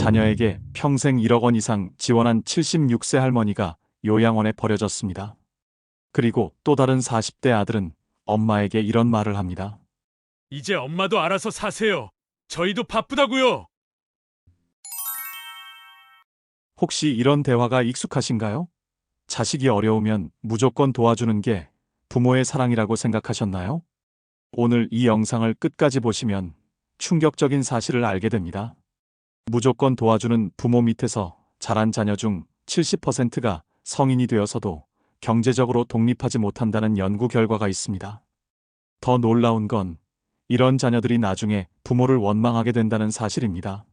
자녀에게 평생 1억 원 이상 지원한 76세 할머니가 요양원에 버려졌습니다. 그리고 또 다른 40대 아들은 엄마에게 이런 말을 합니다. 이제 엄마도 알아서 사세요. 저희도 바쁘다고요. 혹시 이런 대화가 익숙하신가요? 자식이 어려우면 무조건 도와주는 게 부모의 사랑이라고 생각하셨나요? 오늘 이 영상을 끝까지 보시면 충격적인 사실을 알게 됩니다. 무조건 도와주는 부모 밑에서 자란 자녀 중 70%가 성인이 되어서도 경제적으로 독립하지 못한다는 연구 결과가 있습니다. 더 놀라운 건 이런 자녀들이 나중에 부모를 원망하게 된다는 사실입니다.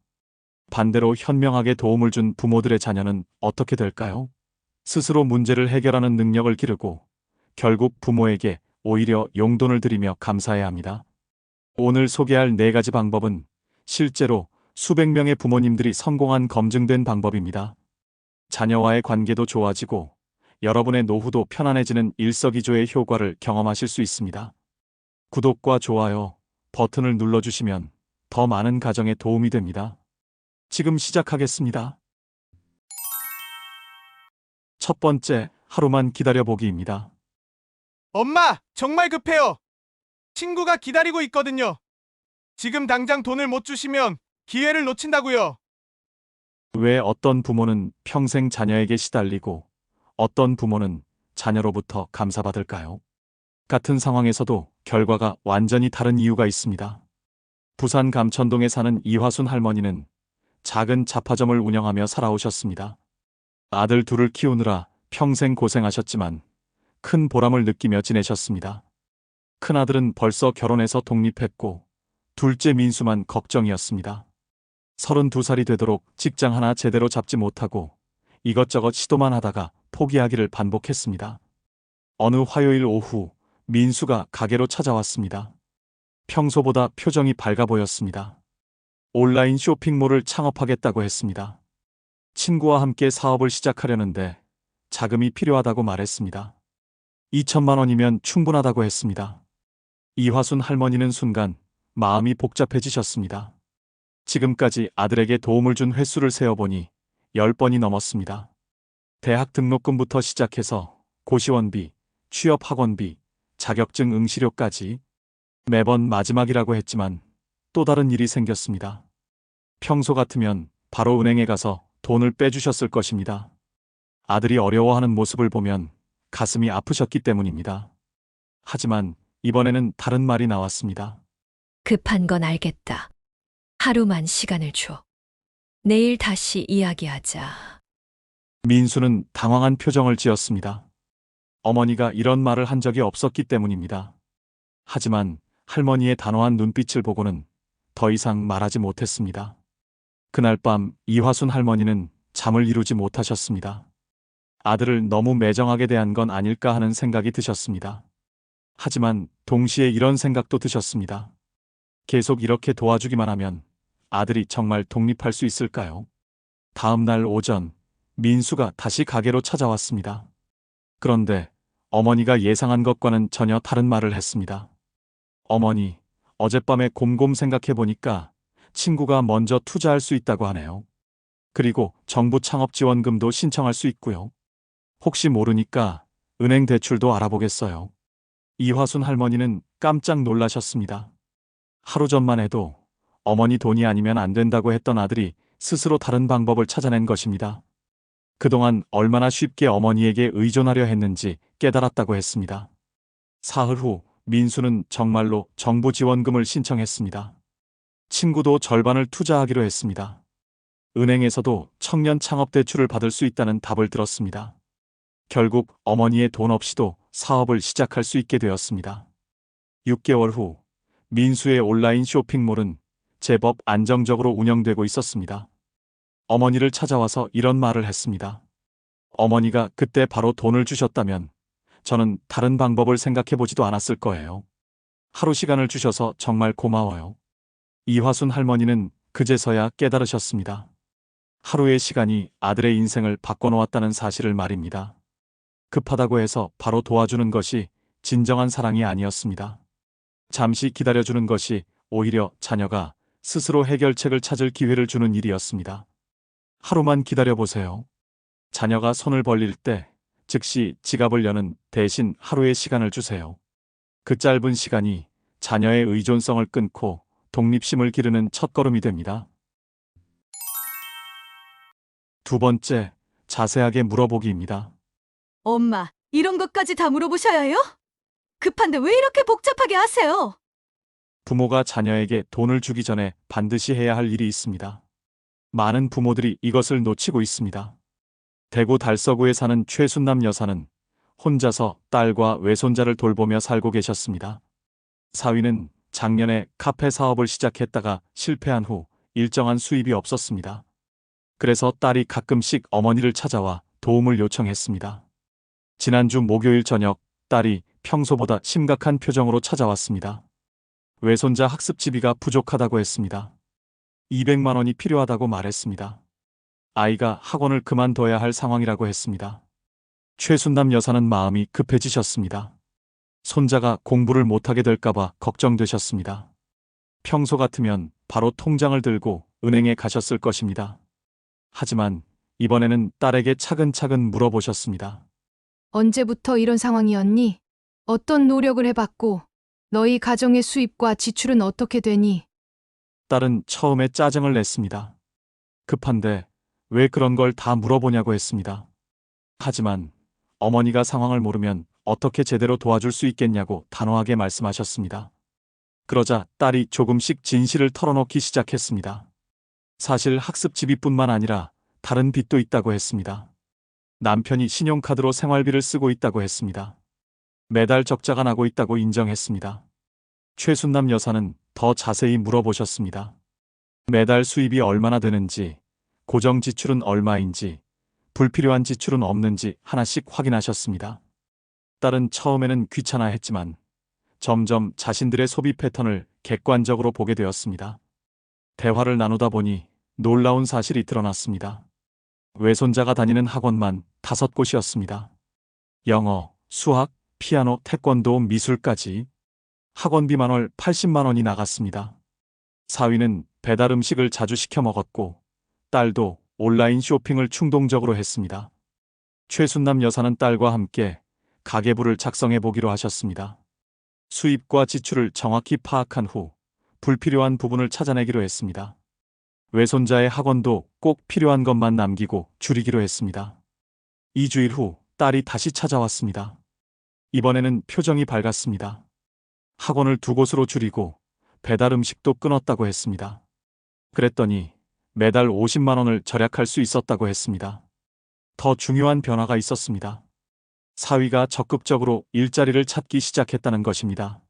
반대로 현명하게 도움을 준 부모들의 자녀는 어떻게 될까요? 스스로 문제를 해결하는 능력을 기르고 결국 부모에게 오히려 용돈을 드리며 감사해야 합니다. 오늘 소개할 4가지 방법은 실제로 수백 명의 부모님들이 성공한 검증된 방법입니다. 자녀와의 관계도 좋아지고 여러분의 노후도 편안해지는 일석이조의 효과를 경험하실 수 있습니다. 구독과 좋아요 버튼을 눌러주시면 더 많은 가정에 도움이 됩니다. 지금 시작하겠습니다. 첫 번째, 하루만 기다려보기입니다. 엄마, 정말 급해요. 친구가 기다리고 있거든요. 지금 당장 돈을 못 주시면 기회를 놓친다고요. 왜 어떤 부모는 평생 자녀에게 시달리고 어떤 부모는 자녀로부터 감사받을까요? 같은 상황에서도 결과가 완전히 다른 이유가 있습니다. 부산 감천동에 사는 이화순 할머니는 작은 잡화점을 운영하며 살아오셨습니다. 아들 둘을 키우느라 평생 고생하셨지만 큰 보람을 느끼며 지내셨습니다. 큰아들은 벌써 결혼해서 독립했고 둘째 민수만 걱정이었습니다. 32살이 되도록 직장 하나 제대로 잡지 못하고 이것저것 시도만 하다가 포기하기를 반복했습니다. 어느 화요일 오후 민수가 가게로 찾아왔습니다. 평소보다 표정이 밝아 보였습니다. 온라인 쇼핑몰을 창업하겠다고 했습니다. 친구와 함께 사업을 시작하려는데 자금이 필요하다고 말했습니다. 2천만 원이면 충분하다고 했습니다. 이화순 할머니는 순간 마음이 복잡해지셨습니다. 지금까지 아들에게 도움을 준 횟수를 세어보니 10번이 넘었습니다. 대학 등록금부터 시작해서 고시원비, 취업학원비, 자격증 응시료까지 매번 마지막이라고 했지만 또 다른 일이 생겼습니다. 평소 같으면 바로 은행에 가서 돈을 빼주셨을 것입니다. 아들이 어려워하는 모습을 보면 가슴이 아프셨기 때문입니다. 하지만 이번에는 다른 말이 나왔습니다. 급한 건 알겠다. 하루만 시간을 줘. 내일 다시 이야기하자. 민수는 당황한 표정을 지었습니다. 어머니가 이런 말을 한 적이 없었기 때문입니다. 하지만 할머니의 단호한 눈빛을 보고는 더 이상 말하지 못했습니다. 그날 밤 이화순 할머니는 잠을 이루지 못하셨습니다. 아들을 너무 매정하게 대한 건 아닐까 하는 생각이 드셨습니다. 하지만 동시에 이런 생각도 드셨습니다. 계속 이렇게 도와주기만 하면 아들이 정말 독립할 수 있을까요? 다음 날 오전 민수가 다시 가게로 찾아왔습니다. 그런데 어머니가 예상한 것과는 전혀 다른 말을 했습니다. 어머니, 어젯밤에 곰곰 생각해보니까 친구가 먼저 투자할 수 있다고 하네요. 그리고 정부 창업지원금도 신청할 수 있고요. 혹시 모르니까 은행 대출도 알아보겠어요. 이화순 할머니는 깜짝 놀라셨습니다. 하루 전만 해도 어머니 돈이 아니면 안 된다고 했던 아들이 스스로 다른 방법을 찾아낸 것입니다. 그동안 얼마나 쉽게 어머니에게 의존하려 했는지 깨달았다고 했습니다. 사흘 후 민수는 정말로 정부 지원금을 신청했습니다. 친구도 절반을 투자하기로 했습니다. 은행에서도 청년 창업 대출을 받을 수 있다는 답을 들었습니다. 결국 어머니의 돈 없이도 사업을 시작할 수 있게 되었습니다. 6개월 후 민수의 온라인 쇼핑몰은 제법 안정적으로 운영되고 있었습니다. 어머니를 찾아와서 이런 말을 했습니다. 어머니가 그때 바로 돈을 주셨다면 저는 다른 방법을 생각해보지도 않았을 거예요. 하루 시간을 주셔서 정말 고마워요. 이화순 할머니는 그제서야 깨달으셨습니다. 하루의 시간이 아들의 인생을 바꿔놓았다는 사실을 말입니다. 급하다고 해서 바로 도와주는 것이 진정한 사랑이 아니었습니다. 잠시 기다려주는 것이 오히려 자녀가 스스로 해결책을 찾을 기회를 주는 일이었습니다. 하루만 기다려보세요. 자녀가 손을 벌릴 때 즉시 지갑을 여는 대신 하루의 시간을 주세요. 그 짧은 시간이 자녀의 의존성을 끊고 독립심을 기르는 첫걸음이 됩니다. 두 번째, 자세하게 물어보기입니다. 엄마, 이런 것까지 다 물어보셔야 해요? 급한데 왜 이렇게 복잡하게 하세요? 부모가 자녀에게 돈을 주기 전에 반드시 해야 할 일이 있습니다. 많은 부모들이 이것을 놓치고 있습니다. 대구 달서구에 사는 최순남 여사는 혼자서 딸과 외손자를 돌보며 살고 계셨습니다. 사위는 작년에 카페 사업을 시작했다가 실패한 후 일정한 수입이 없었습니다. 그래서 딸이 가끔씩 어머니를 찾아와 도움을 요청했습니다. 지난주 목요일 저녁 딸이 평소보다 심각한 표정으로 찾아왔습니다. 외손자 학습지비가 부족하다고 했습니다. 200만 원이 필요하다고 말했습니다. 아이가 학원을 그만둬야 할 상황이라고 했습니다. 최순남 여사는 마음이 급해지셨습니다. 손자가 공부를 못하게 될까봐 걱정되셨습니다. 평소 같으면 바로 통장을 들고 은행에 가셨을 것입니다. 하지만 이번에는 딸에게 차근차근 물어보셨습니다. 언제부터 이런 상황이었니? 어떤 노력을 해봤고, 너희 가정의 수입과 지출은 어떻게 되니? 딸은 처음에 짜증을 냈습니다. 급한데 왜 그런 걸 다 물어보냐고 했습니다. 하지만 어머니가 상황을 모르면 어떻게 제대로 도와줄 수 있겠냐고 단호하게 말씀하셨습니다. 그러자 딸이 조금씩 진실을 털어놓기 시작했습니다. 사실 학습지비뿐만 아니라 다른 빚도 있다고 했습니다. 남편이 신용카드로 생활비를 쓰고 있다고 했습니다. 매달 적자가 나고 있다고 인정했습니다. 최순남 여사는 더 자세히 물어보셨습니다. 매달 수입이 얼마나 되는지, 고정 지출은 얼마인지, 불필요한 지출은 없는지 하나씩 확인하셨습니다. 딸은 처음에는 귀찮아했지만 점점 자신들의 소비 패턴을 객관적으로 보게 되었습니다. 대화를 나누다 보니 놀라운 사실이 드러났습니다. 외손자가 다니는 학원만 5곳이었습니다. 영어, 수학, 피아노, 태권도, 미술까지 학원비만 월 80만 원이 나갔습니다. 사위는 배달 음식을 자주 시켜 먹었고 딸도 온라인 쇼핑을 충동적으로 했습니다. 최순남 여사는 딸과 함께 가계부를 작성해 보기로 하셨습니다. 수입과 지출을 정확히 파악한 후 불필요한 부분을 찾아내기로 했습니다. 외손자의 학원도 꼭 필요한 것만 남기고 줄이기로 했습니다. 2주일 후 딸이 다시 찾아왔습니다. 이번에는 표정이 밝았습니다. 학원을 2곳으로 줄이고 배달 음식도 끊었다고 했습니다. 그랬더니 매달 50만 원을 절약할 수 있었다고 했습니다. 더 중요한 변화가 있었습니다. 사위가 적극적으로 일자리를 찾기 시작했다는 것입니다.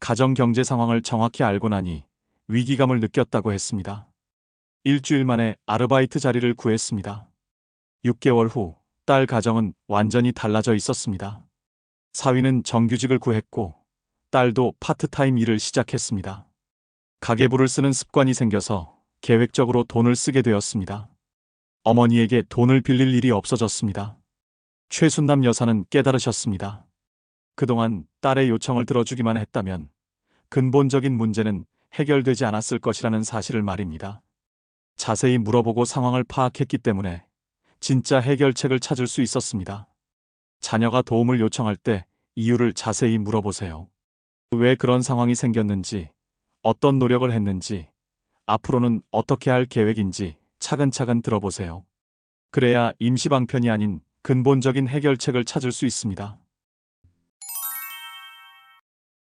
가정 경제 상황을 정확히 알고 나니 위기감을 느꼈다고 했습니다. 일주일 만에 아르바이트 자리를 구했습니다. 6개월 후 딸 가정은 완전히 달라져 있었습니다. 사위는 정규직을 구했고 딸도 파트타임 일을 시작했습니다. 가계부를 쓰는 습관이 생겨서 계획적으로 돈을 쓰게 되었습니다. 어머니에게 돈을 빌릴 일이 없어졌습니다. 최순남 여사는 깨달으셨습니다. 그동안 딸의 요청을 들어주기만 했다면 근본적인 문제는 해결되지 않았을 것이라는 사실을 말입니다. 자세히 물어보고 상황을 파악했기 때문에 진짜 해결책을 찾을 수 있었습니다. 자녀가 도움을 요청할 때 이유를 자세히 물어보세요. 왜 그런 상황이 생겼는지, 어떤 노력을 했는지, 앞으로는 어떻게 할 계획인지 차근차근 들어보세요. 그래야 임시방편이 아닌 근본적인 해결책을 찾을 수 있습니다.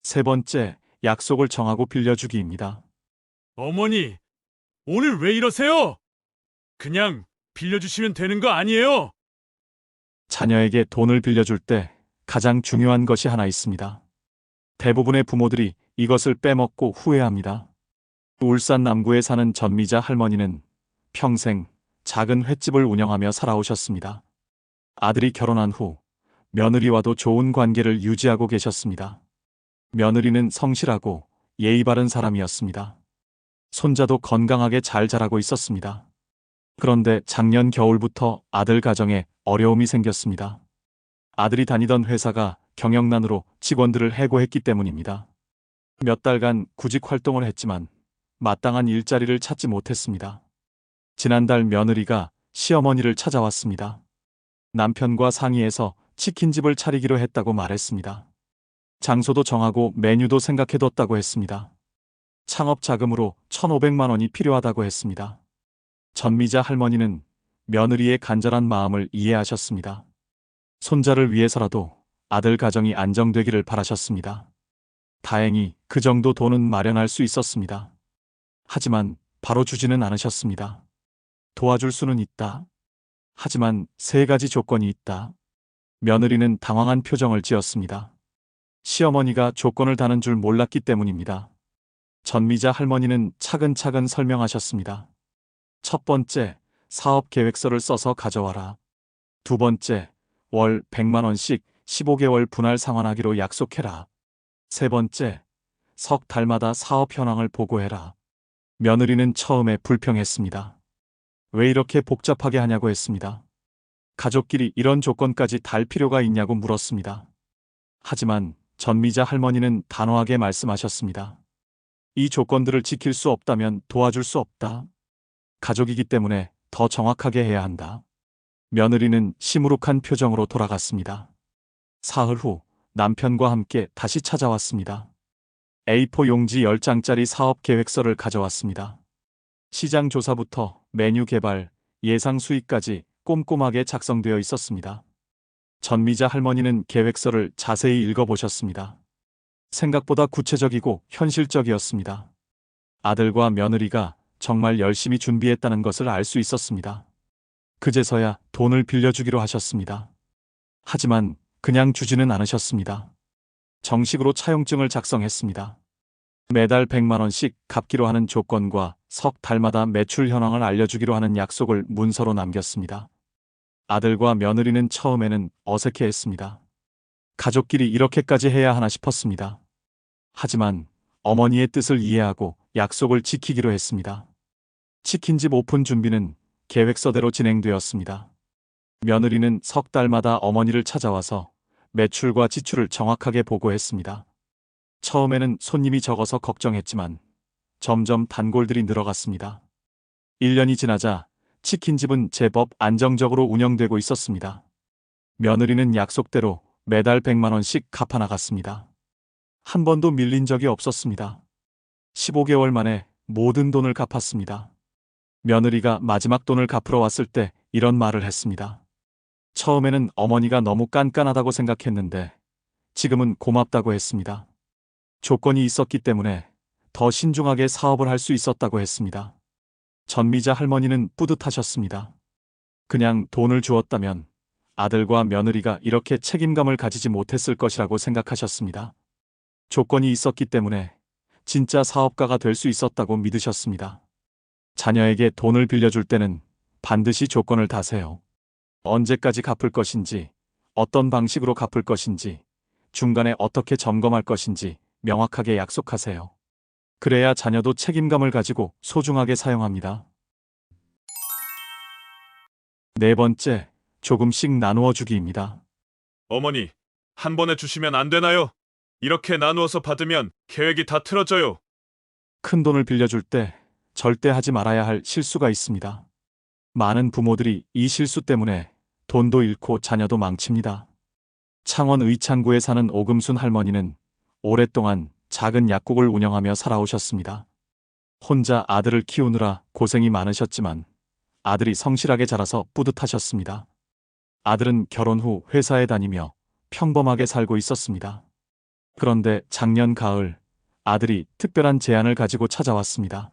세 번째, 약속을 정하고 빌려주기입니다. 어머니, 오늘 왜 이러세요? 그냥 빌려주시면 되는 거 아니에요? 자녀에게 돈을 빌려줄 때 가장 중요한 것이 하나 있습니다. 대부분의 부모들이 이것을 빼먹고 후회합니다. 울산 남구에 사는 전미자 할머니는 평생 작은 횟집을 운영하며 살아오셨습니다. 아들이 결혼한 후 며느리와도 좋은 관계를 유지하고 계셨습니다. 며느리는 성실하고 예의 바른 사람이었습니다. 손자도 건강하게 잘 자라고 있었습니다. 그런데 작년 겨울부터 아들 가정에 어려움이 생겼습니다. 아들이 다니던 회사가 경영난으로 직원들을 해고했기 때문입니다. 몇 달간 구직 활동을 했지만 마땅한 일자리를 찾지 못했습니다. 지난달 며느리가 시어머니를 찾아왔습니다. 남편과 상의해서 치킨집을 차리기로 했다고 말했습니다. 장소도 정하고 메뉴도 생각해뒀다고 했습니다. 창업 자금으로 1,500만 원이 필요하다고 했습니다. 전미자 할머니는 며느리의 간절한 마음을 이해하셨습니다. 손자를 위해서라도 아들 가정이 안정되기를 바라셨습니다. 다행히 그 정도 돈은 마련할 수 있었습니다. 하지만 바로 주지는 않으셨습니다. 도와줄 수는 있다. 하지만 3가지 조건이 있다. 며느리는 당황한 표정을 지었습니다. 시어머니가 조건을 다는 줄 몰랐기 때문입니다. 전미자 할머니는 차근차근 설명하셨습니다. 첫 번째, 사업 계획서를 써서 가져와라. 두 번째, 월 100만 원씩 15개월 분할 상환하기로 약속해라. 세 번째, 석 달마다 사업 현황을 보고해라. 며느리는 처음에 불평했습니다. 왜 이렇게 복잡하게 하냐고 했습니다. 가족끼리 이런 조건까지 달 필요가 있냐고 물었습니다. 하지만 전미자 할머니는 단호하게 말씀하셨습니다. 이 조건들을 지킬 수 없다면 도와줄 수 없다. 가족이기 때문에 더 정확하게 해야 한다. 며느리는 시무룩한 표정으로 돌아갔습니다. 사흘 후 남편과 함께 다시 찾아왔습니다. A4 용지 10장짜리 사업 계획서를 가져왔습니다. 시장 조사부터 메뉴 개발, 예상 수익까지 꼼꼼하게 작성되어 있었습니다. 전미자 할머니는 계획서를 자세히 읽어보셨습니다. 생각보다 구체적이고 현실적이었습니다. 아들과 며느리가 정말 열심히 준비했다는 것을 알 수 있었습니다. 그제서야 돈을 빌려주기로 하셨습니다. 하지만 그냥 주지는 않으셨습니다. 정식으로 차용증을 작성했습니다. 매달 100만 원씩 갚기로 하는 조건과 석 달마다 매출 현황을 알려주기로 하는 약속을 문서로 남겼습니다. 아들과 며느리는 처음에는 어색해했습니다. 가족끼리 이렇게까지 해야 하나 싶었습니다. 하지만 어머니의 뜻을 이해하고 약속을 지키기로 했습니다. 치킨집 오픈 준비는 계획서대로 진행되었습니다. 며느리는 석 달마다 어머니를 찾아와서 매출과 지출을 정확하게 보고했습니다. 처음에는 손님이 적어서 걱정했지만 점점 단골들이 늘어갔습니다. 1년이 지나자 치킨집은 제법 안정적으로 운영되고 있었습니다. 며느리는 약속대로 매달 100만 원씩 갚아나갔습니다. 한 번도 밀린 적이 없었습니다. 15개월 만에 모든 돈을 갚았습니다. 며느리가 마지막 돈을 갚으러 왔을 때 이런 말을 했습니다. 처음에는 어머니가 너무 깐깐하다고 생각했는데 지금은 고맙다고 했습니다. 조건이 있었기 때문에 더 신중하게 사업을 할 수 있었다고 했습니다. 전미자 할머니는 뿌듯하셨습니다. 그냥 돈을 주었다면 아들과 며느리가 이렇게 책임감을 가지지 못했을 것이라고 생각하셨습니다. 조건이 있었기 때문에 진짜 사업가가 될 수 있었다고 믿으셨습니다. 자녀에게 돈을 빌려줄 때는 반드시 조건을 다세요. 언제까지 갚을 것인지, 어떤 방식으로 갚을 것인지, 중간에 어떻게 점검할 것인지 명확하게 약속하세요. 그래야 자녀도 책임감을 가지고 소중하게 사용합니다. 네 번째, 조금씩 나누어 주기입니다. 어머니, 한 번에 주시면 안 되나요? 이렇게 나누어서 받으면 계획이 다 틀어져요. 큰 돈을 빌려줄 때 절대 하지 말아야 할 실수가 있습니다. 많은 부모들이 이 실수 때문에 돈도 잃고 자녀도 망칩니다. 창원 의창구에 사는 오금순 할머니는 오랫동안 작은 약국을 운영하며 살아오셨습니다. 혼자 아들을 키우느라 고생이 많으셨지만 아들이 성실하게 자라서 뿌듯하셨습니다. 아들은 결혼 후 회사에 다니며 평범하게 살고 있었습니다. 그런데 작년 가을 아들이 특별한 제안을 가지고 찾아왔습니다.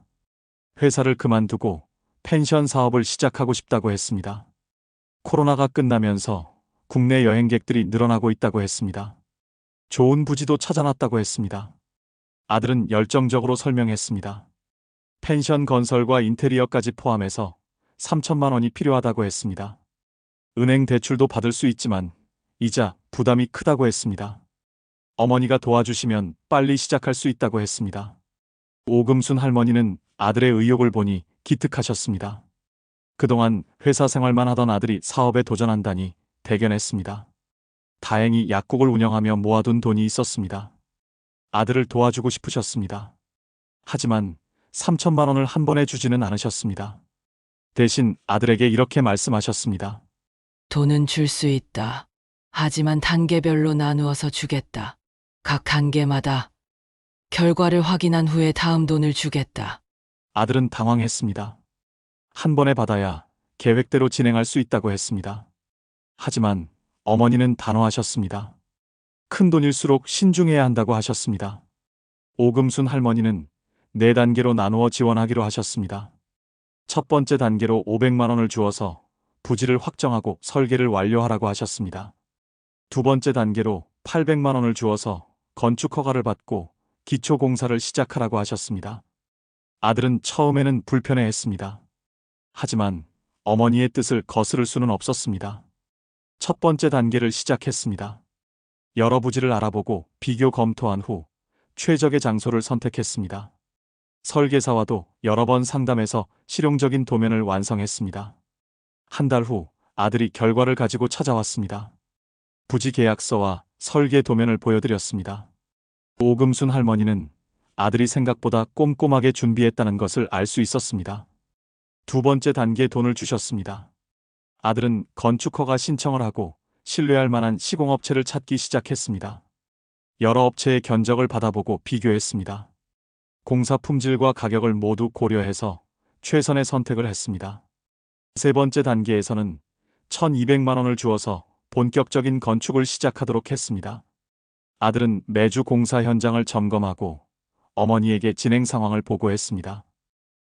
회사를 그만두고 펜션 사업을 시작하고 싶다고 했습니다. 코로나가 끝나면서 국내 여행객들이 늘어나고 있다고 했습니다. 좋은 부지도 찾아놨다고 했습니다. 아들은 열정적으로 설명했습니다. 펜션 건설과 인테리어까지 포함해서 3천만 원이 필요하다고 했습니다. 은행 대출도 받을 수 있지만 이자 부담이 크다고 했습니다. 어머니가 도와주시면 빨리 시작할 수 있다고 했습니다. 오금순 할머니는 아들의 의욕을 보니 기특하셨습니다. 그동안 회사 생활만 하던 아들이 사업에 도전한다니 대견했습니다. 다행히 약국을 운영하며 모아둔 돈이 있었습니다. 아들을 도와주고 싶으셨습니다. 하지만 3천만 원을 한 번에 주지는 않으셨습니다. 대신 아들에게 이렇게 말씀하셨습니다. 돈은 줄 수 있다. 하지만 단계별로 나누어서 주겠다. 각 단계마다 결과를 확인한 후에 다음 돈을 주겠다. 아들은 당황했습니다. 한 번에 받아야 계획대로 진행할 수 있다고 했습니다. 하지만 어머니는 단호하셨습니다. 큰 돈일수록 신중해야 한다고 하셨습니다. 오금순 할머니는 4단계로 나누어 지원하기로 하셨습니다. 첫 번째 단계로 500만 원을 주어서 부지를 확정하고 설계를 완료하라고 하셨습니다. 두 번째 단계로 800만 원을 주어서 건축 허가를 받고 기초 공사를 시작하라고 하셨습니다. 아들은 처음에는 불편해했습니다. 하지만 어머니의 뜻을 거스를 수는 없었습니다. 첫 번째 단계를 시작했습니다. 여러 부지를 알아보고 비교 검토한 후 최적의 장소를 선택했습니다. 설계사와도 여러 번 상담해서 실용적인 도면을 완성했습니다. 한 달 후 아들이 결과를 가지고 찾아왔습니다. 부지 계약서와 설계 도면을 보여드렸습니다. 오금순 할머니는 아들이 생각보다 꼼꼼하게 준비했다는 것을 알 수 있었습니다. 두 번째 단계 돈을 주셨습니다. 아들은 건축허가 신청을 하고 신뢰할 만한 시공업체를 찾기 시작했습니다. 여러 업체의 견적을 받아보고 비교했습니다. 공사 품질과 가격을 모두 고려해서 최선의 선택을 했습니다. 세 번째 단계에서는 1,200만 원을 주어서 본격적인 건축을 시작하도록 했습니다. 아들은 매주 공사 현장을 점검하고 어머니에게 진행 상황을 보고했습니다.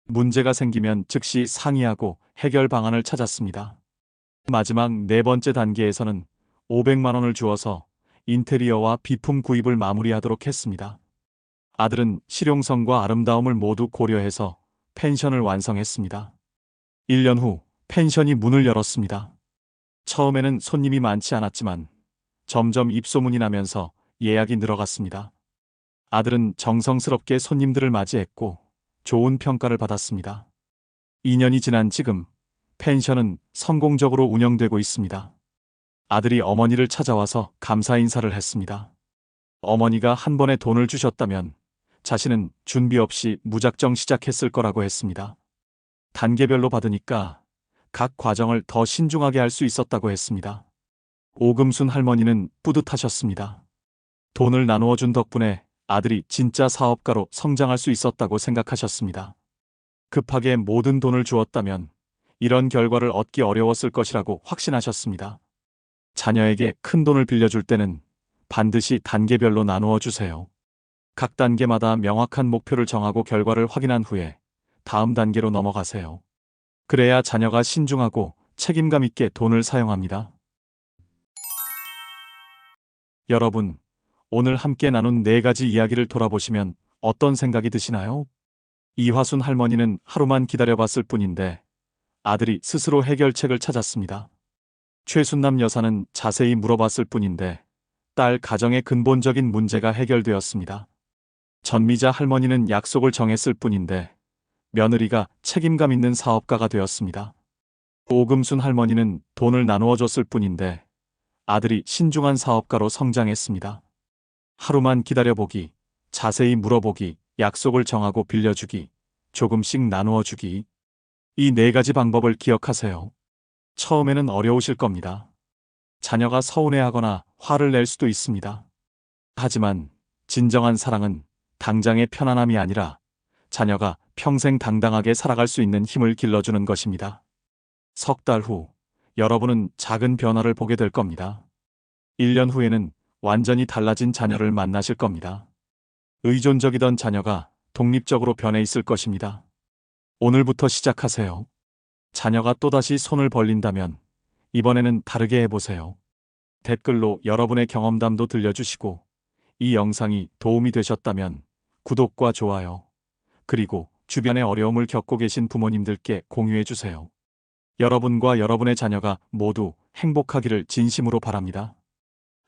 문제가 생기면 즉시 상의하고 해결 방안을 찾았습니다. 마지막 4번째 단계에서는 500만 원을 주어서 인테리어와 비품 구입을 마무리하도록 했습니다. 아들은 실용성과 아름다움을 모두 고려해서 펜션을 완성했습니다. 1년 후 펜션이 문을 열었습니다. 처음에는 손님이 많지 않았지만 점점 입소문이 나면서 예약이 늘어갔습니다. 아들은 정성스럽게 손님들을 맞이했고 좋은 평가를 받았습니다. 2년이 지난 지금 펜션은 성공적으로 운영되고 있습니다. 아들이 어머니를 찾아와서 감사 인사를 했습니다. 어머니가 한 번에 돈을 주셨다면 자신은 준비 없이 무작정 시작했을 거라고 했습니다. 단계별로 받으니까 각 과정을 더 신중하게 할 수 있었다고 했습니다. 오금순 할머니는 뿌듯하셨습니다. 돈을 나누어 준 덕분에 아들이 진짜 사업가로 성장할 수 있었다고 생각하셨습니다. 급하게 모든 돈을 주었다면 이런 결과를 얻기 어려웠을 것이라고 확신하셨습니다. 자녀에게 큰 돈을 빌려줄 때는 반드시 단계별로 나누어 주세요. 각 단계마다 명확한 목표를 정하고 결과를 확인한 후에 다음 단계로 넘어가세요. 그래야 자녀가 신중하고 책임감 있게 돈을 사용합니다. 여러분, 오늘 함께 나눈 4가지 이야기를 돌아보시면 어떤 생각이 드시나요? 이화순 할머니는 하루만 기다려봤을 뿐인데 아들이 스스로 해결책을 찾았습니다. 최순남 여사는 자세히 물어봤을 뿐인데 딸 가정의 근본적인 문제가 해결되었습니다. 전미자 할머니는 약속을 정했을 뿐인데 며느리가 책임감 있는 사업가가 되었습니다. 오금순 할머니는 돈을 나누어 줬을 뿐인데 아들이 신중한 사업가로 성장했습니다. 하루만 기다려보기, 자세히 물어보기, 약속을 정하고 빌려주기, 조금씩 나누어 주기. 이 4가지 방법을 기억하세요. 처음에는 어려우실 겁니다. 자녀가 서운해하거나 화를 낼 수도 있습니다. 하지만 진정한 사랑은 당장의 편안함이 아니라 자녀가 평생 당당하게 살아갈 수 있는 힘을 길러주는 것입니다. 석 달 후 여러분은 작은 변화를 보게 될 겁니다. 1년 후에는 완전히 달라진 자녀를 만나실 겁니다. 의존적이던 자녀가 독립적으로 변해 있을 것입니다. 오늘부터 시작하세요. 자녀가 또다시 손을 벌린다면 이번에는 다르게 해보세요. 댓글로 여러분의 경험담도 들려주시고 이 영상이 도움이 되셨다면 구독과 좋아요, 그리고 주변에 어려움을 겪고 계신 부모님들께 공유해주세요. 여러분과 여러분의 자녀가 모두 행복하기를 진심으로 바랍니다.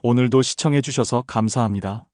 오늘도 시청해주셔서 감사합니다.